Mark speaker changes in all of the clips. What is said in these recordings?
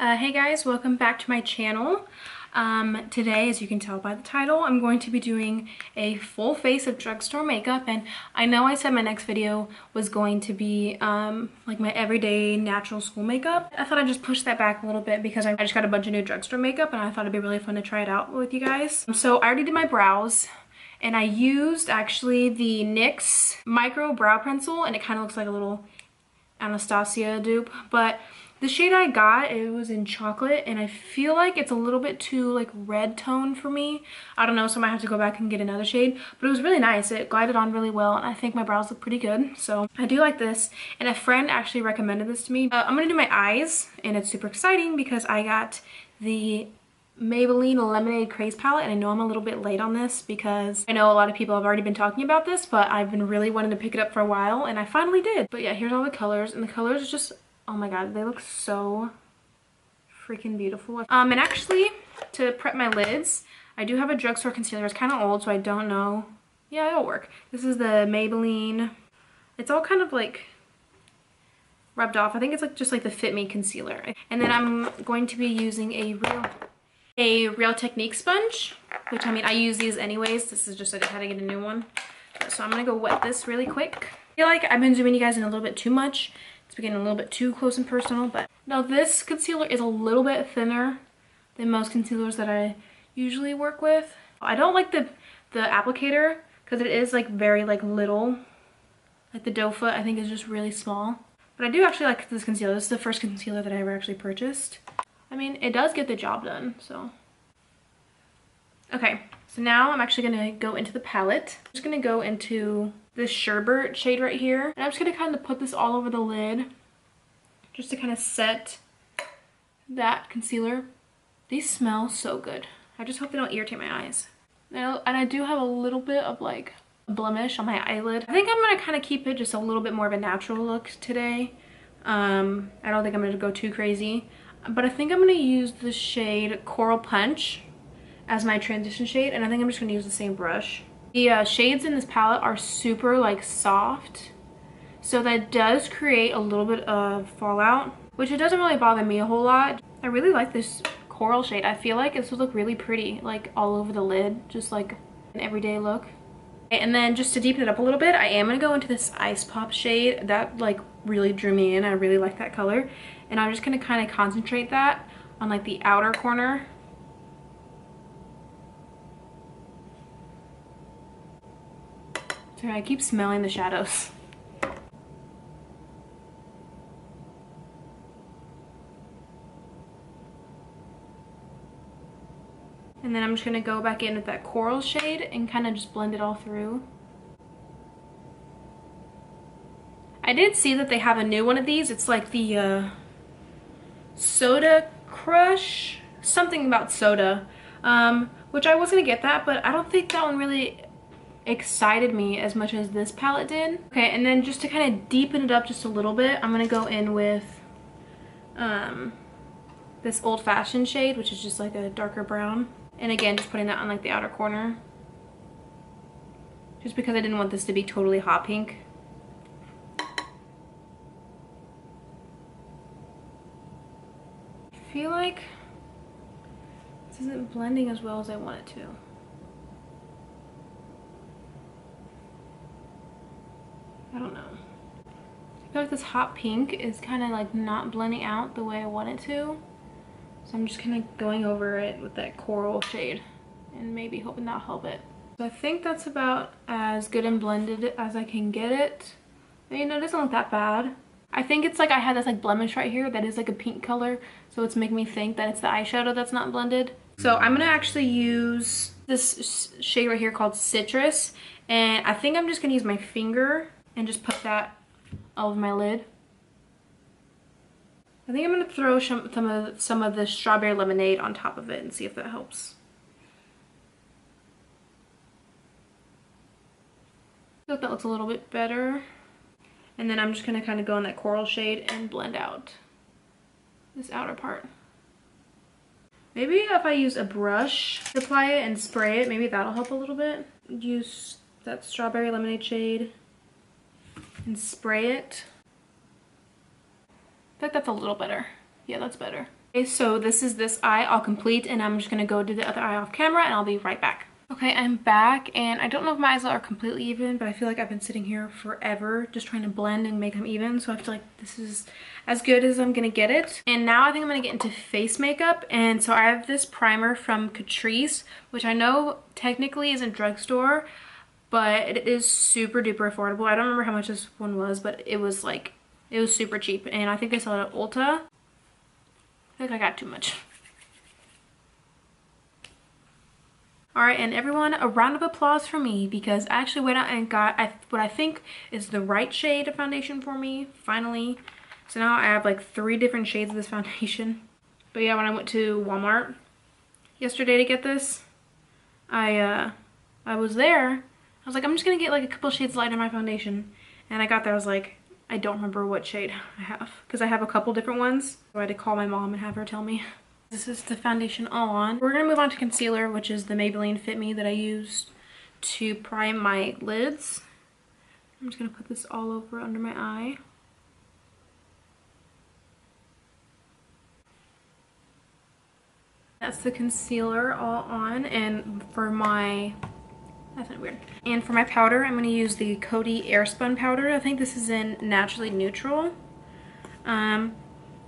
Speaker 1: Hey guys, welcome back to my channel. Today, as you can tell by the title, I'm going to be doing a full face of drugstore makeup, and I know I said my next video was going to be like my everyday natural school makeup. I thought I'd just push that back a little bit because I just got a bunch of new drugstore makeup and I thought it'd be really fun to try it out with you guys. So I already did my brows, and I used actually the NYX micro brow pencil, and it kind of looks like a little Anastasia dupe, but the shade I got, it was in chocolate, and I feel like it's a little bit too like red tone for me. I don't know, so I might have to go back and get another shade, but it was really nice. It glided on really well, and I think my brows look pretty good, so I do like this. And a friend actually recommended this to me. I'm gonna do my eyes, and it's super exciting because I got the Maybelline Lemonade Craze palette, and I know I'm a little bit late on this because I know a lot of people have already been talking about this, but I've been really wanting to pick it up for a while, and I finally did. But yeah, here's all the colors, and the colors are just, oh my god, they look so freaking beautiful. And actually, to prep my lids, I do have a drugstore concealer. It's kind of old, so I don't know. Yeah, it'll work. This is the Maybelline. It's all kind of like rubbed off. I think it's like just like the Fit Me concealer. And then I'm going to be using a Real Technique sponge, which, I mean, I use these anyways. This is just, I just had to get a new one. So I'm gonna go wet this really quick. I feel like I've been zooming you guys in a little bit too much. It's getting a little bit too close and personal, but now this concealer is a little bit thinner than most concealers that I usually work with. I don't like the applicator because it is like very like little. Like the doe foot I think is just really small. But I do actually like this concealer. This is the first concealer that I ever actually purchased. I mean, it does get the job done, so. Okay, so now I'm actually gonna go into the palette. I'm just gonna go into this sherbet shade right here, and I'm just gonna kind of put this all over the lid just to kind of set that concealer. These smell so good. I just hope they don't irritate my eyes. Now, and I do have a little bit of like a blemish on my eyelid. I think I'm gonna kind of keep it just a little bit more of a natural look today. I don't think I'm gonna go too crazy, but I think I'm gonna use the shade Coral Punch as my transition shade, and I think I'm just gonna use the same brush. The shades in this palette are super like soft, so that does create a little bit of fallout, which it doesn't really bother me a whole lot. I really like this coral shade. I feel like this would look really pretty like all over the lid, just like an everyday look. And then just to deepen it up a little bit, I am gonna go into this Ice Pop shade. That like really drew me in. I really like that color, and I'm just gonna kind of concentrate that on like the outer corner. Sorry, I keep smelling the shadows. And then I'm just gonna go back in with that coral shade and kind of just blend it all through. I did see that they have a new one of these. It's like the Soda Crush, something about soda, which I was gonna get that, but I don't think that one really excited me as much as this palette did. Okay, and then just to kind of deepen it up just a little bit, I'm gonna go in with this Old Fashioned shade, which is just like a darker brown, and again just putting that on like the outer corner, just because I didn't want this to be totally hot pink. I feel like this isn't blending as well as I want it to. I don't know. I feel like this hot pink is kind of like not blending out the way I want it to. So I'm just kind of going over it with that coral shade and maybe hoping that'll help it. So I think that's about as good and blended as I can get it. I mean, it doesn't look that bad. I think it's like I had this like blemish right here that is like a pink color, so it's making me think that it's the eyeshadow that's not blended. So I'm gonna actually use this shade right here called Citrus, and I think I'm just gonna use my finger and just put that all over my lid. I think I'm gonna throw some of the strawberry lemonade on top of it and see if that helps. I feel like that looks a little bit better. And then I'm just gonna kind of go in that coral shade and blend out this outer part. Maybe if I use a brush to apply it and spray it, maybe that'll help a little bit. Use that strawberry lemonade shade and spray it. I think that's a little better. Yeah, that's better. Okay, so this is this eye all complete, and I'm just gonna go do the other eye off camera and I'll be right back. Okay, I'm back, and I don't know if my eyes are completely even, but I feel like I've been sitting here forever just trying to blend and make them even, so I feel like this is as good as I'm gonna get it. And now I think I'm gonna get into face makeup, and so I have this primer from Catrice, which I know technically isn't Drugstore, but it is super duper affordable. I don't remember how much this one was, but it was like, it was super cheap, and I think they sell it at Ulta. I feel like I got too much. Alright, and everyone, a round of applause for me, because I actually went out and got what I think is the right shade of foundation for me, finally. So now I have like 3 different shades of this foundation. But yeah, when I went to Walmart yesterday to get this, I was there. I was like, I'm just gonna get like a couple shades light on my foundation. And I got there, I was like, I don't remember what shade I have, because I have a couple different ones. So I had to call my mom and have her tell me. This is the foundation on. We're gonna move on to concealer, which is the Maybelline Fit Me that I used to prime my lids. I'm just gonna put this all over under my eye. That's the concealer all on, and for my, that's not weird. And for my powder, I'm gonna use the Coty Airspun powder. I think this is in Naturally Neutral.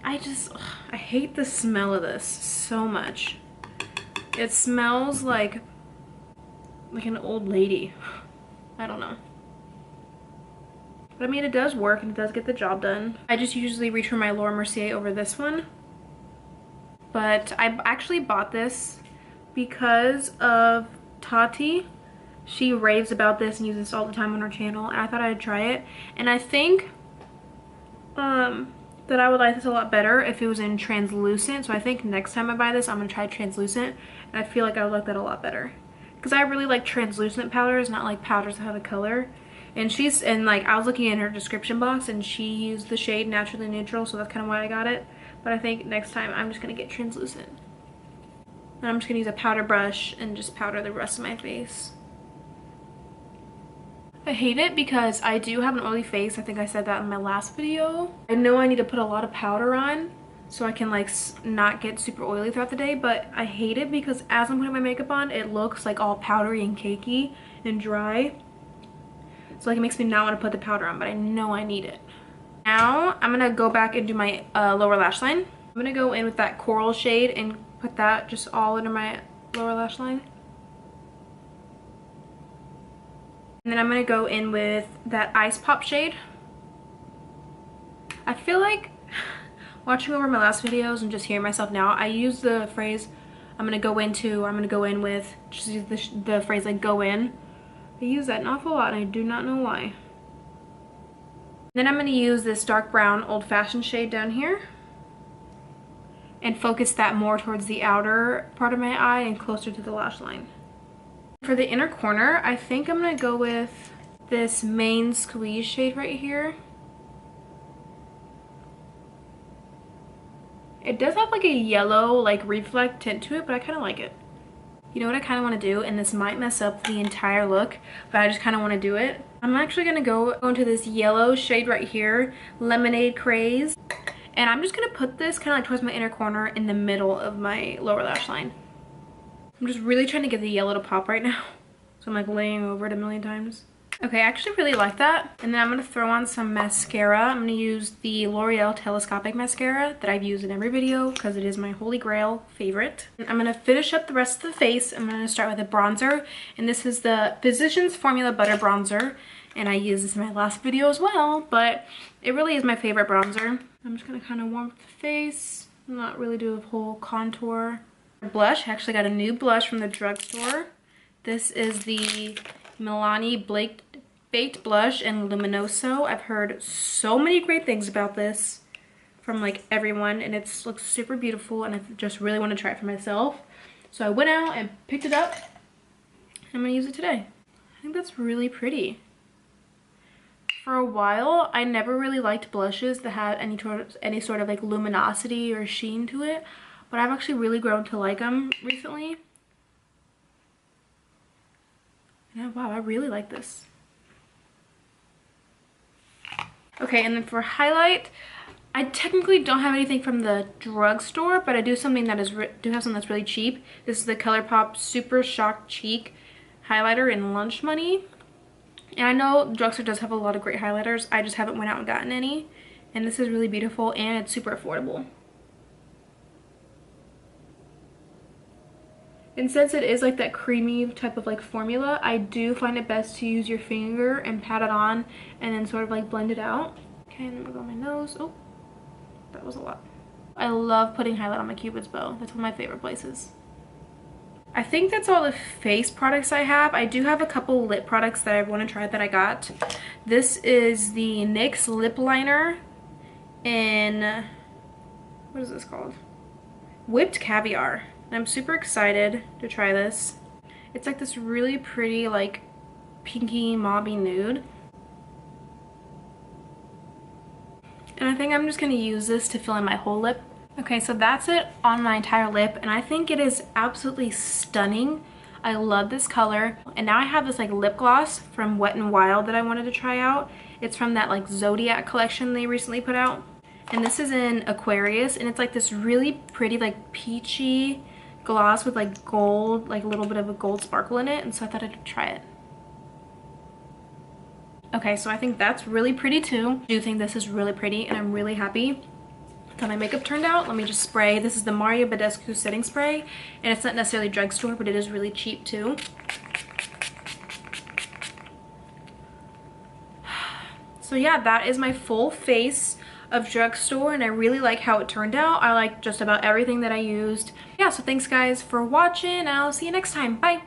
Speaker 1: I hate the smell of this so much. It smells like an old lady. I don't know. But I mean, it does work and it does get the job done. I just usually reach for my Laura Mercier over this one. But I actually bought this because of Tati. She raves about this and uses this all the time on her channel, and I thought I'd try it. And I think that I would like this a lot better if it was in translucent. So I think next time I buy this, I'm gonna try translucent, and I feel like I would like that a lot better, because I really like translucent powders, not like powders that have a color. And like, I was looking in her description box and she used the shade Naturally Neutral, so that's kind of why I got it. But I think next time I'm just gonna get translucent, and I'm just gonna use a powder brush and just powder the rest of my face. I hate it because I do have an oily face. I think I said that in my last video. I know I need to put a lot of powder on so I can like not get super oily throughout the day, but I hate it because as I'm putting my makeup on, it looks like all powdery and cakey and dry. So like, it makes me not want to put the powder on, but I know I need it. Now I'm gonna go back and do my lower lash line. I'm gonna go in with that coral shade and put that just all under my lower lash line. And then I'm going to go in with that Ice Pop shade. I feel like watching over my last videos and just hearing myself now, I use the phrase I'm going to go in with, just use the phrase like go in. I use that an awful lot and I do not know why. Then I'm going to use this dark brown Old Fashioned shade down here and focus that more towards the outer part of my eye and closer to the lash line. For the inner corner, I think I'm going to go with this Main Squeeze shade right here. It does have like a yellow like reflect tint to it, but I kind of like it. You know what I kind of want to do, and this might mess up the entire look, but I just kind of want to do it. I'm actually going to go into this yellow shade right here, Lemonade Craze. And I'm just going to put this kind of like towards my inner corner in the middle of my lower lash line. I'm just really trying to get the yellow to pop right now. So I'm like laying over it a million times. Okay, I actually really like that. And then I'm going to throw on some mascara. I'm going to use the L'Oreal Telescopic Mascara that I've used in every video because it is my holy grail favorite. And I'm going to finish up the rest of the face. I'm going to start with a bronzer. And this is the Physicians Formula Butter Bronzer. And I used this in my last video as well, but it really is my favorite bronzer. I'm just going to kind of warm up the face, not really do a whole contour. Blush, I actually got a new blush from the drugstore. This is the Milani Baked Blush in Luminoso. I've heard so many great things about this from like everyone, and it looks super beautiful, and I just really want to try it for myself. So I went out and picked it up, and I'm going to use it today. I think that's really pretty. For a while, I never really liked blushes that had any sort of like luminosity or sheen to it, but I've actually really grown to like them recently. And wow, I really like this. Okay, and then for highlight, I technically don't have anything from the drugstore, but I do something that is do have something that's really cheap. This is the Colourpop Super Shock Cheek highlighter in Lunch Money. And I know drugstore does have a lot of great highlighters. I just haven't went out and gotten any. And this is really beautiful and it's super affordable. And since it is like that creamy type of like formula, I do find it best to use your finger and pat it on and then sort of like blend it out. Okay, and then we'll go on my nose. Oh, that was a lot. I love putting highlight on my Cupid's bow. That's one of my favorite places. I think that's all the face products I have. I do have a couple lip products that I want to try that I got. This is the NYX lip liner in, what is this called? Whipped Caviar. And I'm super excited to try this. It's like this really pretty like pinky mauvey nude. And I think I'm just going to use this to fill in my whole lip. Okay, so that's it on my entire lip, and I think it is absolutely stunning. I love this color. And now I have this like lip gloss from Wet n Wild that I wanted to try out. It's from that like Zodiac collection they recently put out. And this is in Aquarius, and it's like this really pretty like peachy gloss with like gold, like a little bit of a gold sparkle in it, and so I thought I'd try it. Okay, so I think that's really pretty too. I do think this is really pretty, and I'm really happy how my makeup turned out. Let me just spray. This is the Mario Badescu setting spray, and it's not necessarily drugstore, but it is really cheap too. So yeah, that is my full face of drugstore, and I really like how it turned out. I like just about everything that I used. Yeah, so thanks guys for watching, and I'll see you next time. Bye!